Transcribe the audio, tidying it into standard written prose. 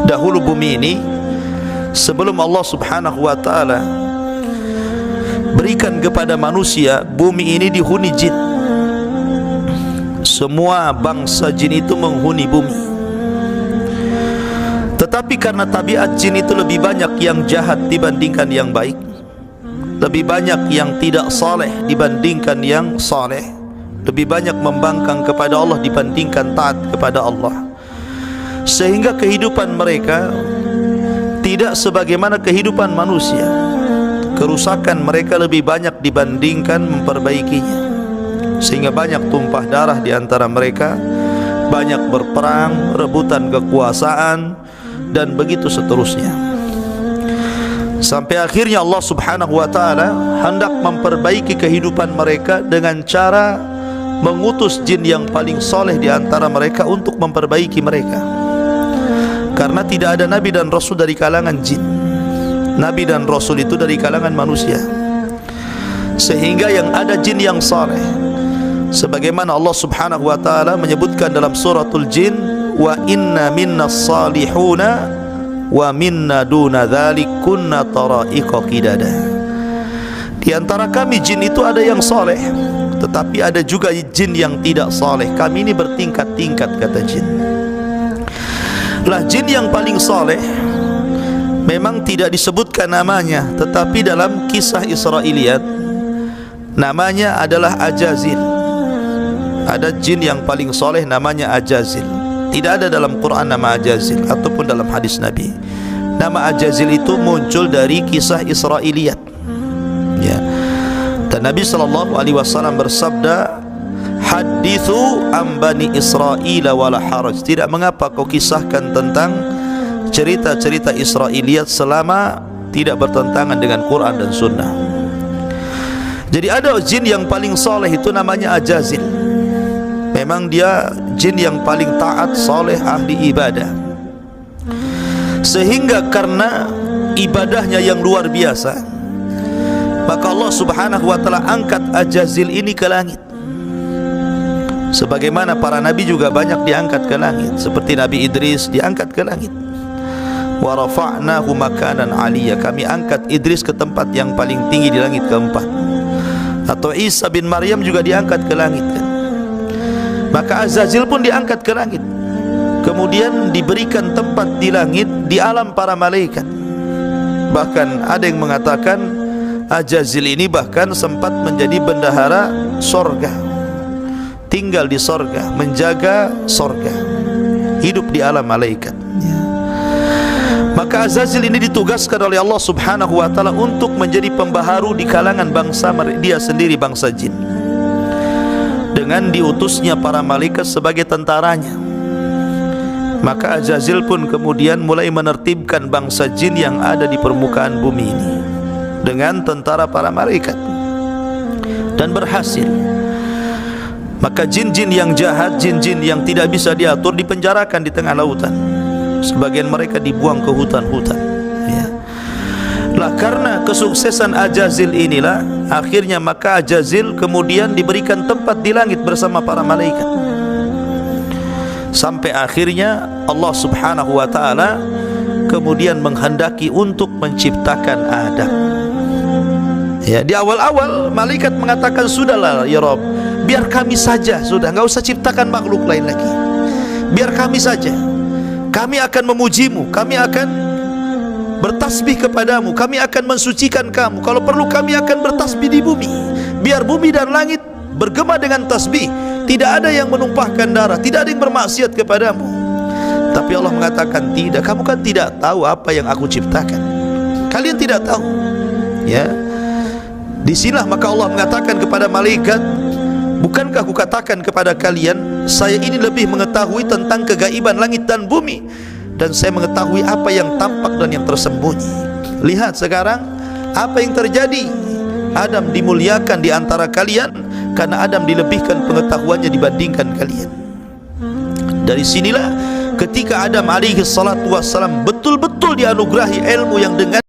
Dahulu bumi ini, sebelum Allah Subhanahu wa ta'ala berikan kepada manusia, bumi ini dihuni jin. Semua bangsa jin itu menghuni bumi. Tetapi karena tabiat jin itu lebih banyak yang jahat dibandingkan yang baik, lebih banyak yang tidak saleh dibandingkan yang saleh, lebih banyak membangkang kepada Allah dibandingkan taat kepada Allah, sehingga kehidupan mereka tidak sebagaimana kehidupan manusia. Kerusakan mereka lebih banyak dibandingkan memperbaikinya, sehingga banyak tumpah darah di antara mereka, banyak berperang, rebutan kekuasaan, dan begitu seterusnya. Sampai akhirnya Allah Subhanahu wa ta'ala hendak memperbaiki kehidupan mereka dengan cara mengutus jin yang paling soleh di antara mereka untuk memperbaiki mereka. Karena tidak ada nabi dan rasul dari kalangan jin. Nabi dan rasul itu dari kalangan manusia, sehingga yang ada jin yang saleh, sebagaimana Allah Subhanahu wa ta'ala menyebutkan dalam suratul jin, wa inna minna salihuna wa minna duna dhalik kunna tara'iqa qidada. Di antara kami jin itu ada yang saleh, tetapi ada juga jin yang tidak saleh. Kami ini bertingkat-tingkat, kata jin. Lah jin yang paling saleh memang tidak disebutkan namanya, tetapi dalam kisah Israiliyat namanya adalah Ajazil. Ada jin yang paling soleh namanya Ajazil. Tidak ada dalam Quran nama Ajazil ataupun dalam hadis Nabi. Nama Ajazil itu muncul dari kisah Israiliyat, ya. Dan Nabi SAW bersabda, hadithu am bani Israil wala haraj. Tidak mengapa kau kisahkan tentang cerita-cerita Israiliyat selama tidak bertentangan dengan Quran dan Sunnah. Jadi ada jin yang paling soleh itu namanya Ajazil. Memang dia jin yang paling taat, soleh, ahli ibadah. Sehingga karena ibadahnya yang luar biasa, maka Allah Subhanahu wa ta'ala angkat Ajazil ini ke langit. Sebagaimana para nabi juga banyak diangkat ke langit, seperti Nabi Idris diangkat ke langit. Wa rafa'nahu makanan aliyya, kami angkat Idris ke tempat yang paling tinggi di langit keempat. Atau Isa bin Maryam juga diangkat ke langit, kan? Maka Azazil pun diangkat ke langit, kemudian diberikan tempat di langit di alam para malaikat. Bahkan ada yang mengatakan Ajazil ini bahkan sempat menjadi bendahara sorga, tinggal di sorga, menjaga sorga, hidup di alam malaikat. Maka Azazil ini ditugaskan oleh Allah Subhanahu wa ta'ala untuk menjadi pembaharu di kalangan bangsa dia sendiri, bangsa jin, dengan diutusnya para malaikat sebagai tentaranya. Maka Azazil pun kemudian mulai menertibkan bangsa jin yang ada di permukaan bumi ini dengan tentara para malaikat, dan berhasil. Maka jin-jin yang jahat, jin-jin yang tidak bisa diatur dipenjarakan di tengah lautan. Sebagian mereka dibuang ke hutan-hutan, ya. Lah karena kesuksesan Ajazil inilah akhirnya maka Ajazil kemudian diberikan tempat di langit bersama para malaikat. Sampai akhirnya Allah Subhanahu wa ta'ala kemudian menghendaki untuk menciptakan Adam. Ya, di awal-awal malaikat mengatakan, sudahlah ya Rabb, biar kami saja, sudah, enggak usah ciptakan makhluk lain lagi. Biar kami saja. Kami akan memujimu, kami akan bertasbih kepadamu, kami akan mensucikan kamu. Kalau perlu kami akan bertasbih di bumi. Biar bumi dan langit bergema dengan tasbih. Tidak ada yang menumpahkan darah, tidak ada yang bermaksiat kepadamu. Tapi Allah mengatakan, tidak, kamu kan tidak tahu apa yang aku ciptakan. Kalian tidak tahu, ya. Disinilah maka Allah mengatakan kepada malaikat, bukankah aku katakan kepada kalian, saya ini lebih mengetahui tentang kegaiban langit dan bumi, dan saya mengetahui apa yang tampak dan yang tersembunyi. Lihat sekarang apa yang terjadi. Adam dimuliakan di antara kalian karena Adam dilebihkan pengetahuannya dibandingkan kalian. Dari sinilah ketika Adam alaihi salatu wassalam betul-betul dianugerahi ilmu yang dengan